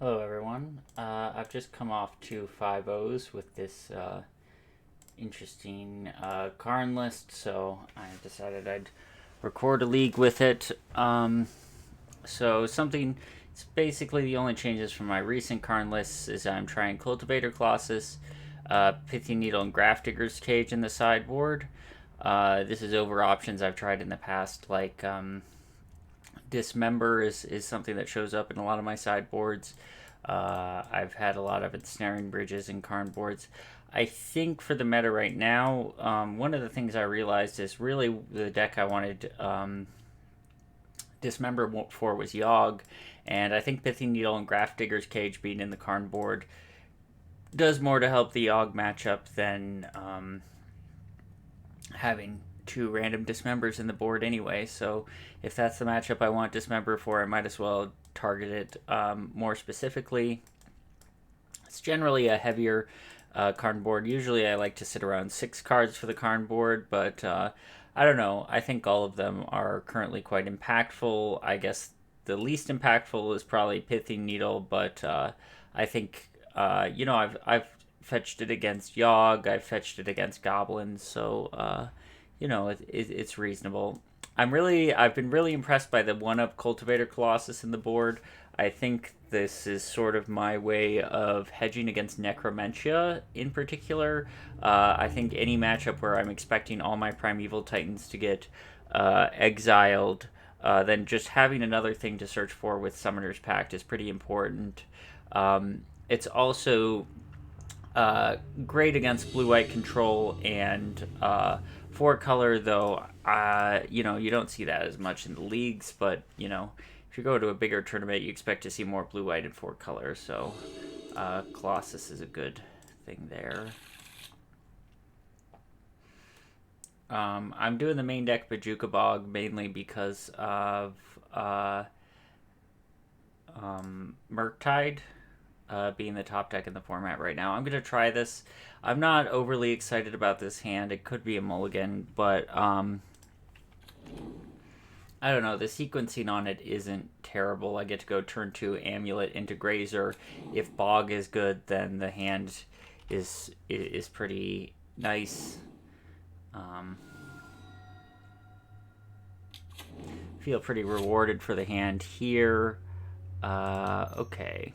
Hello, everyone. I've just come off 2 5-0s with this interesting Karn list, so I decided I'd record a league with it. So something. It's basically the only changes from my recent Karn lists is I'm trying Cultivator Colossus, Pithy Needle, and Grafdigger's Cage in the sideboard. This is over options I've tried in the past, like Dismember is something that shows up in a lot of my sideboards. I've had a lot of ensnaring bridges and Karn boards. I think for the meta right now, one of the things I realized is really the deck I wanted Dismember for was Yogg, and I think Pithy Needle and Grafdigger's Cage being in the Karn board does more to help the Yogg matchup than having two random Dismembers in the board anyway. So if that's the matchup I want Dismember for, I might as well target it more specifically. It's generally a heavier Karn board. Usually I like to sit around 6 cards for the Karn board, but I don't know. I think all of them are currently quite impactful. I guess the least impactful is probably Pithy Needle, but I think, I've fetched it against Yogg, I've fetched it against Goblins, so, it's reasonable. I've been really impressed by the 1-up Cultivator Colossus in the board. I think this is sort of my way of hedging against Necromentia in particular. I think any matchup where I'm expecting all my Primeval Titans to get exiled, then just having another thing to search for with Summoner's Pact is pretty important. It's also great against blue-white control and four color, though. You don't see that as much in the leagues, but if you go to a bigger tournament, you expect to see more blue-white and four color. So Colossus is a good thing there. I'm doing the main deck Bajuka Bog mainly because of Murktide being the top deck in the format right now. I'm going to try this. I'm not overly excited about this hand. It could be a mulligan, but I don't know. The sequencing on it isn't terrible. I get to go turn 2 Amulet into Grazer. If Bog is good, then the hand is pretty nice. Feel pretty rewarded for the hand here. Okay.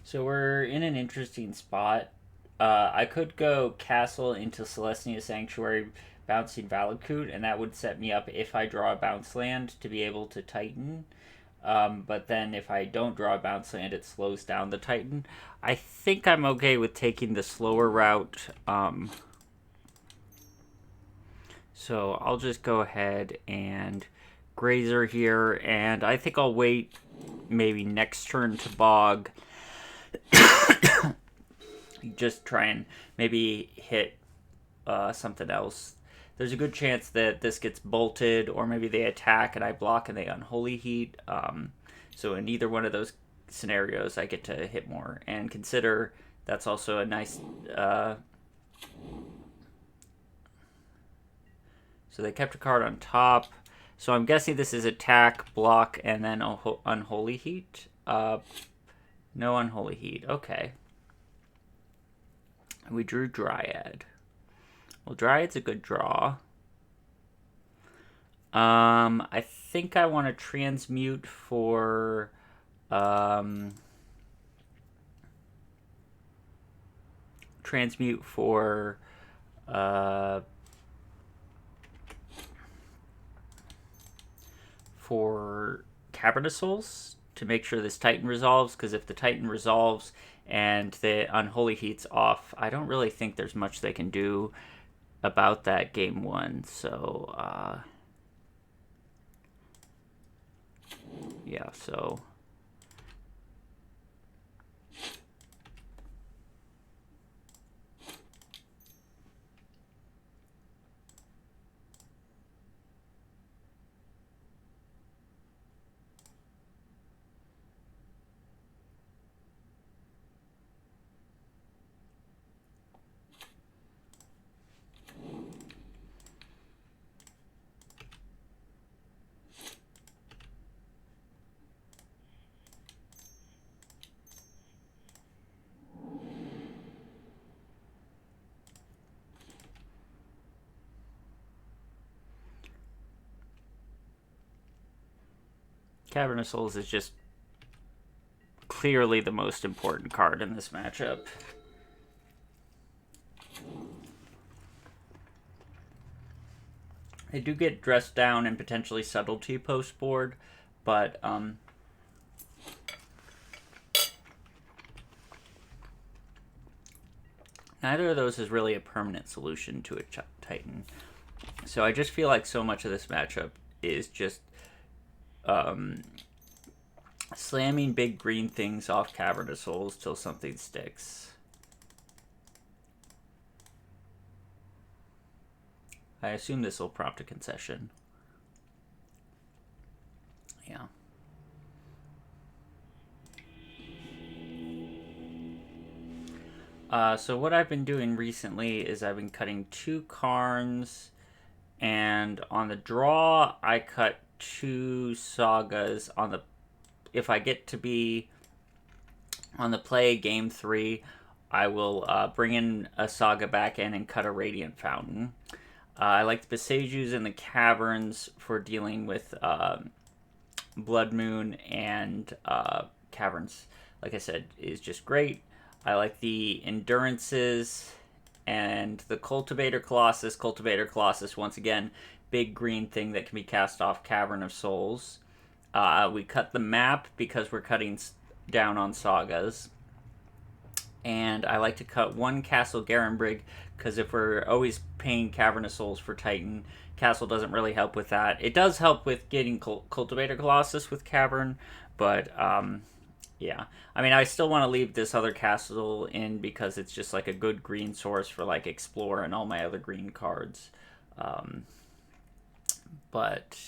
So we're in an interesting spot. I could go Castle into Celestia Sanctuary, bouncing Valakut, and that would set me up if I draw a bounce land to be able to Titan. But then if I don't draw a bounce land, it slows down the Titan. I think I'm okay with taking the slower route. So I'll just go ahead and Grazer here, and I think I'll wait maybe next turn to Bog. Just try and maybe hit something else. There's a good chance that this gets bolted, or maybe they attack and I block and they Unholy Heat. So in either one of those scenarios, I get to hit more. And consider that's also a nice... so they kept a card on top. So I'm guessing this is attack, block, and then Unholy Heat. No Unholy Heat. Okay. We drew Dryad. Well, Dryad's a good draw. I think I want to transmute for Cavern of Souls to make sure this Titan resolves, because if the Titan resolves and the Unholy Heat's off, I don't really think there's much they can do about that game 1. So yeah, so Cavern of Souls is just clearly the most important card in this matchup. They do get dressed down and potentially subtlety post board, but neither of those is really a permanent solution to a Titan. So I just feel like so much of this matchup is just slamming big green things off Cavern of Souls till something sticks. I assume this will prompt a concession. Yeah. So what I've been doing recently is I've been cutting 2 Karns, and on the draw I cut 2 Sagas. On the, if I get to be on the play game 3, I will bring in a Saga back in and cut a Radiant Fountain. I like the Besejus in the Caverns for dealing with Blood Moon, and Caverns, like I said, is just great. I like the Endurances and the Cultivator Colossus. Cultivator Colossus, once again, big green thing that can be cast off Cavern of Souls. We cut the map because we're cutting down on Sagas. And I like to cut 1 Castle Garenbrig, because if we're always paying Cavern of Souls for Titan, Castle doesn't really help with that. It does help with getting Cultivator Colossus with Cavern, but yeah. I mean, I still want to leave this other castle in because it's just like a good green source for like Explore and all my other green cards. But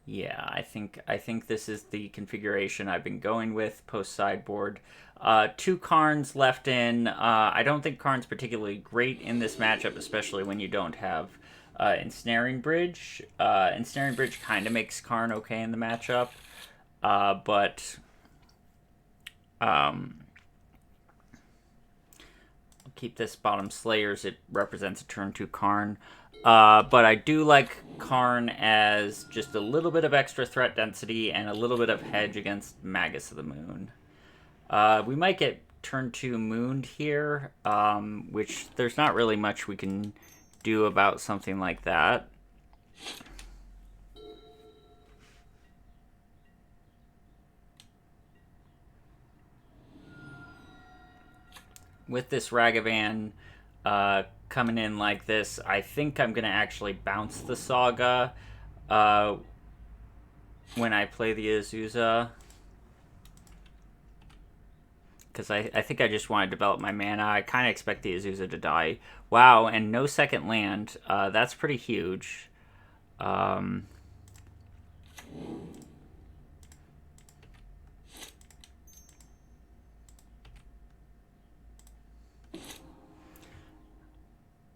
yeah, I think this is the configuration I've been going with post sideboard. 2 Karns left in. I don't think Karn's particularly great in this matchup, especially when you don't have Ensnaring Bridge. Ensnaring Bridge kind of makes Karn okay in the matchup, but I'll keep this bottom Slayers. It represents a turn 2 Karn. But I do like Karn as just a little bit of extra threat density and a little bit of hedge against Magus of the Moon. We might get turn 2 Mooned here, which there's not really much we can do about something like that. With this Ragavan coming in like this, I think I'm going to actually bounce the Saga when I play the Azusa. Because I think I just want to develop my mana. I kind of expect the Azusa to die. Wow, and no second land. That's pretty huge.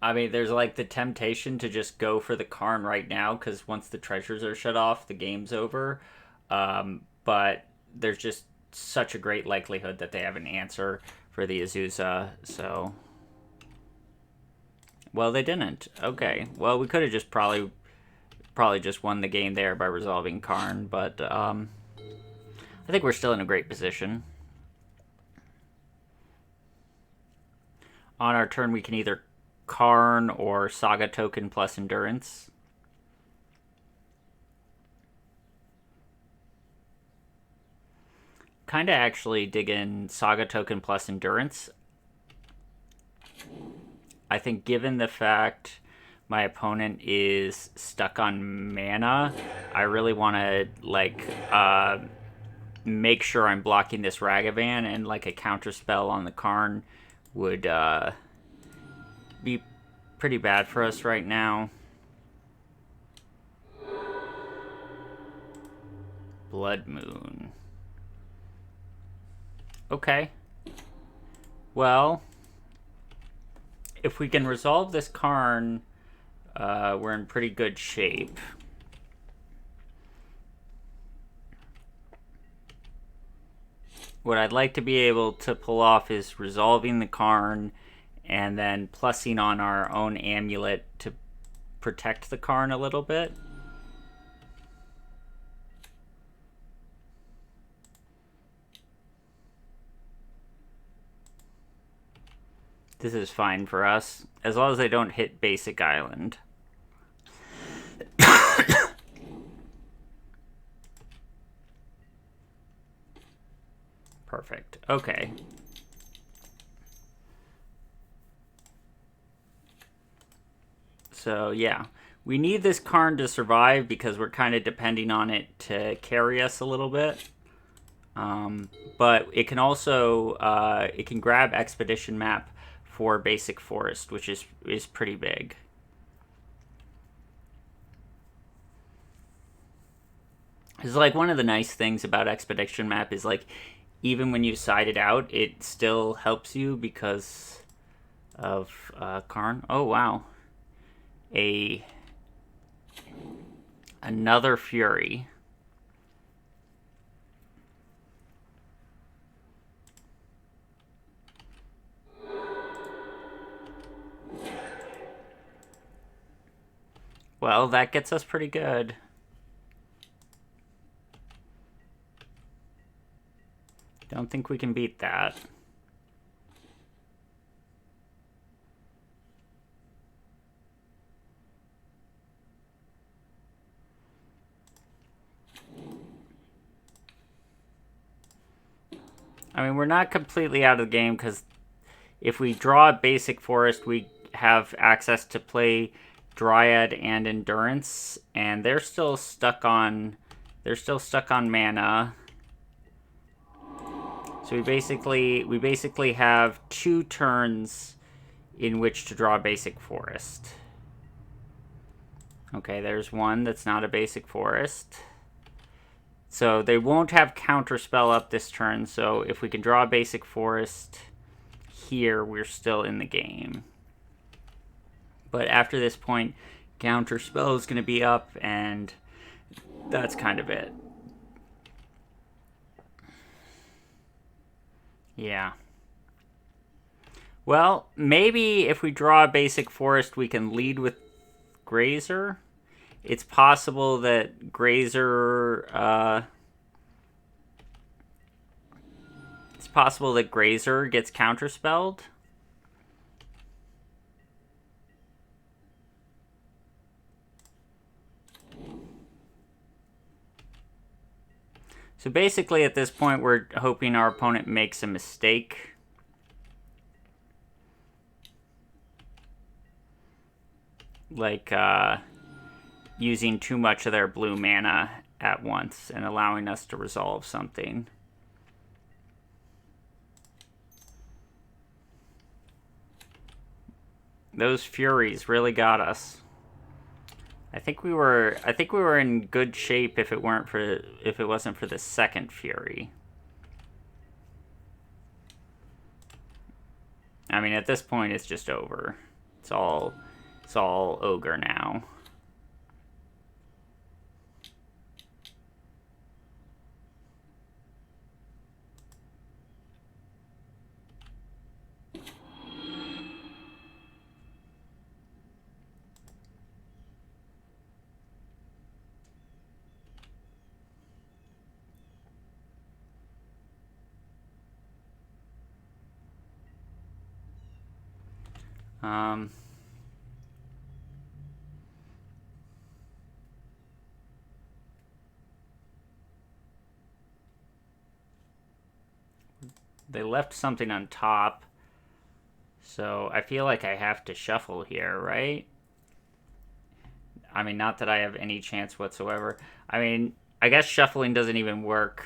I mean, there's like the temptation to just go for the Karn right now, because once the treasures are shut off, the game's over. But there's just such a great likelihood that they have an answer for the Azusa, so... Well, they didn't. Okay. Well, we could have just probably just won the game there by resolving Karn, but I think we're still in a great position. On our turn, we can either Karn or Saga token plus Endurance. Kind of actually dig in Saga token plus Endurance. I think given the fact my opponent is stuck on mana, I really want to like make sure I'm blocking this Ragavan, and like a counter spell on the Karn would be pretty bad for us right now. Blood Moon. Okay. Well, if we can resolve this Karn, we're in pretty good shape. What I'd like to be able to pull off is resolving the Karn and then plussing on our own Amulet to protect the Karn a little bit. This is fine for us, as long as they don't hit basic island. Perfect. Okay. So, yeah. We need this Karn to survive because we're kind of depending on it to carry us a little bit. But it can also, it can grab Expedition Map for Basic Forest, which is pretty big. It's like one of the nice things about Expedition Map is like, even when you side it out, it still helps you because of Karn. Oh, wow. Another Fury. Well, that gets us pretty good. Don't think we can beat that. I mean, we're not completely out of the game because if we draw a basic forest, we have access to play Dryad and Endurance, and they're still stuck on mana. So we basically have 2 turns in which to draw a basic forest. Okay, there's one that's not a basic forest. So they won't have Counterspell up this turn, so if we can draw a basic forest here, we're still in the game. But after this point, Counterspell is going to be up, and that's kind of it. Yeah. Well, maybe if we draw a basic forest, we can lead with Grazer. It's possible that Grazer gets counterspelled. So basically at this point we're hoping our opponent makes a mistake. Like using too much of their blue mana at once and allowing us to resolve something. Those Furies really got us. I think we were in good shape if it wasn't for the second Fury. I mean, at this point it's just over. It's all ogre now. They left something on top, so I feel like I have to shuffle here, right? I mean, not that I have any chance whatsoever. I mean, I guess shuffling doesn't even work.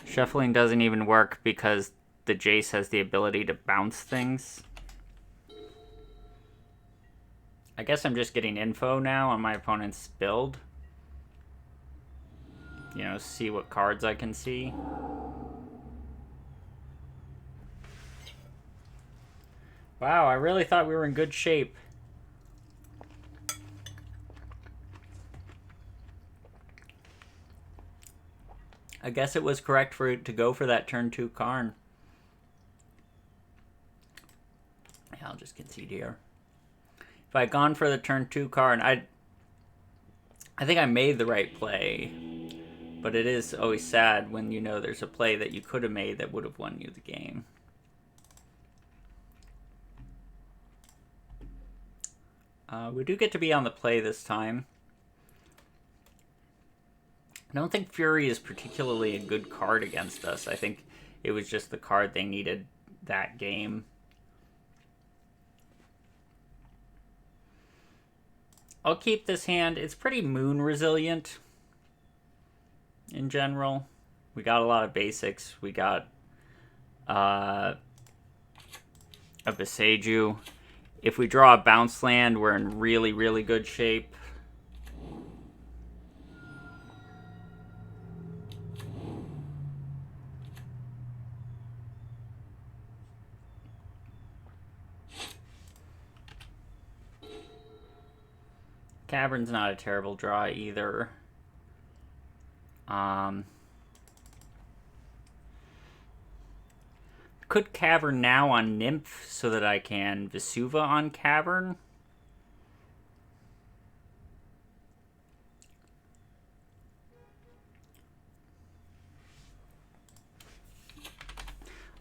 Shuffling doesn't even work because the Jace has the ability to bounce things. I guess I'm just getting info now on my opponent's build. You know, see what cards I can see. Wow, I really thought we were in good shape. I guess it was correct for it to go for that turn 2 Karn. Yeah, I'll just concede here. If I had gone for the turn 2 Karn, I think I made the right play. But it is always sad when you know there's a play that you could have made that would have won you the game. We do get to be on the play this time. I don't think Fury is particularly a good card against us. I think it was just the card they needed that game. I'll keep this hand. It's pretty moon resilient in general. We got a lot of basics. We got a Beseju. If we draw a bounce land, we're in really, really good shape. Cavern's not a terrible draw either. Could Cavern now on Nymph so that I can Vesuva on Cavern?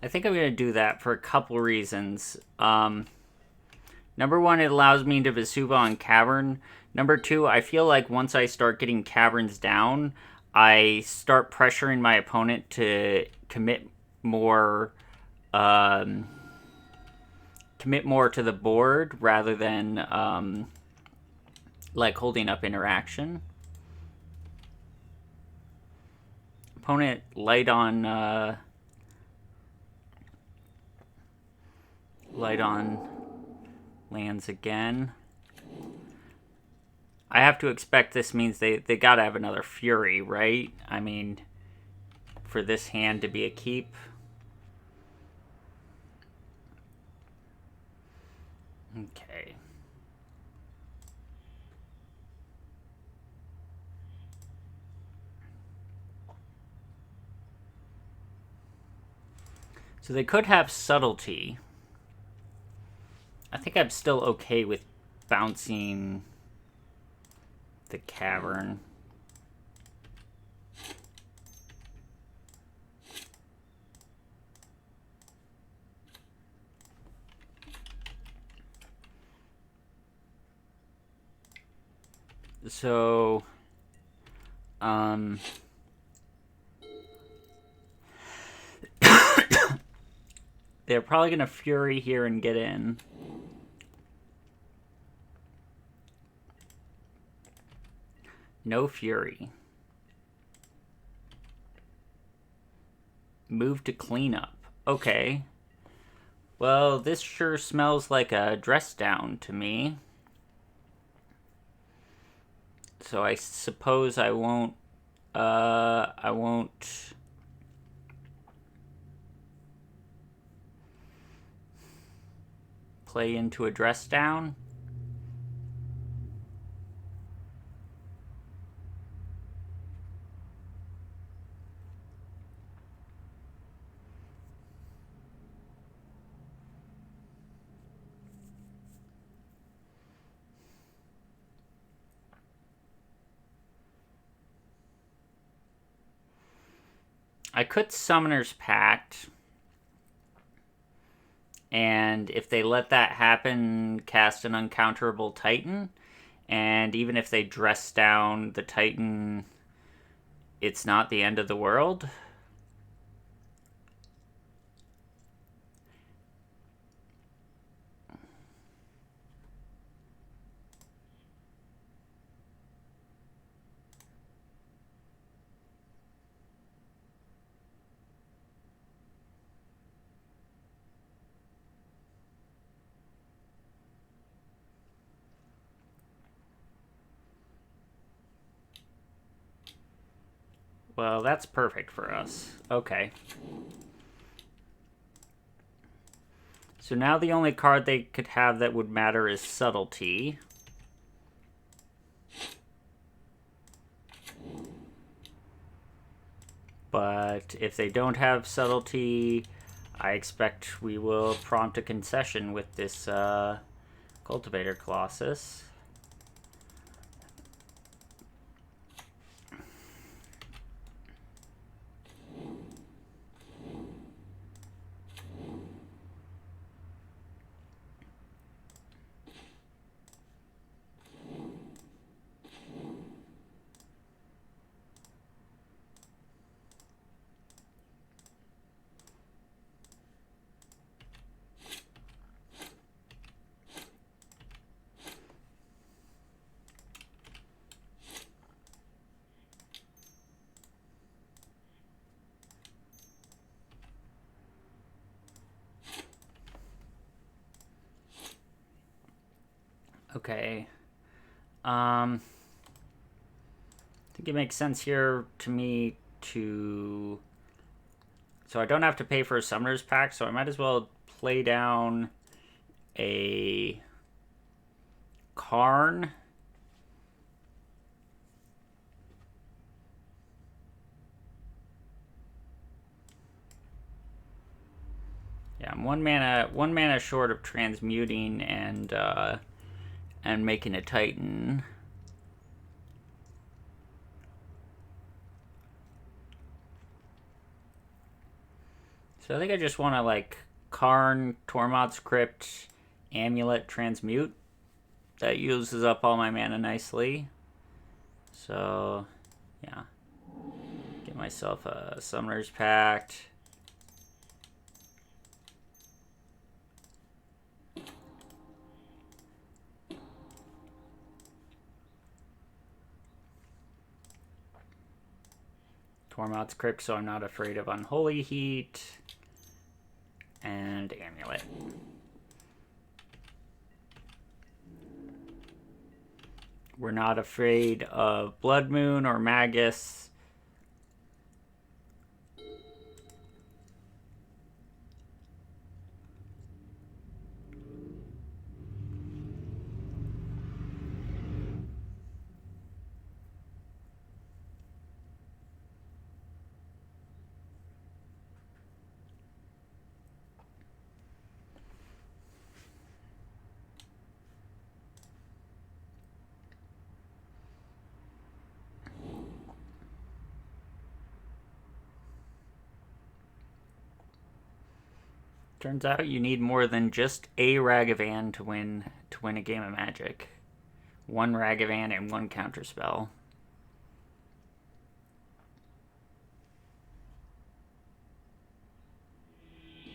I think I'm going to do that for a couple reasons. Number one, it allows me to Vesuva on Cavern. Number two, I feel like once I start getting Caverns down, I start pressuring my opponent to commit more to the board rather than like holding up interaction. Opponent light on lands again. I have to expect this means they gotta have another Fury, right? I mean, for this hand to be a keep. Okay. So they could have Subtlety. I think I'm still okay with bouncing the Cavern. So, they're probably going to Fury here and get in. No Fury. Move to cleanup. Okay. Well, this sure smells like a dress down to me. So I suppose I won't play into a dress down. I could Summoner's Pact, and if they let that happen, cast an Uncounterable Titan, and even if they dress down the Titan, it's not the end of the world. Well, that's perfect for us. Okay. So now the only card they could have that would matter is Subtlety. But if they don't have Subtlety, I expect we will prompt a concession with this Cultivator Colossus. Okay. I think it makes sense here to me to... So I don't have to pay for a Summoner's Pack, so I might as well play down a Karn. Yeah, I'm one mana short of transmuting and making a Titan. So I think I just want to like Karn, Tormod's Crypt, Amulet, Transmute. That uses up all my mana nicely. So yeah, get myself a Summoner's Pact. Tormod's Crypt, so I'm not afraid of Unholy Heat. And Amulet. We're not afraid of Blood Moon or Magus. Turns out you need more than just a Ragavan to win a game of Magic. One Ragavan and one counterspell.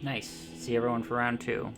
Nice. See everyone for round 2.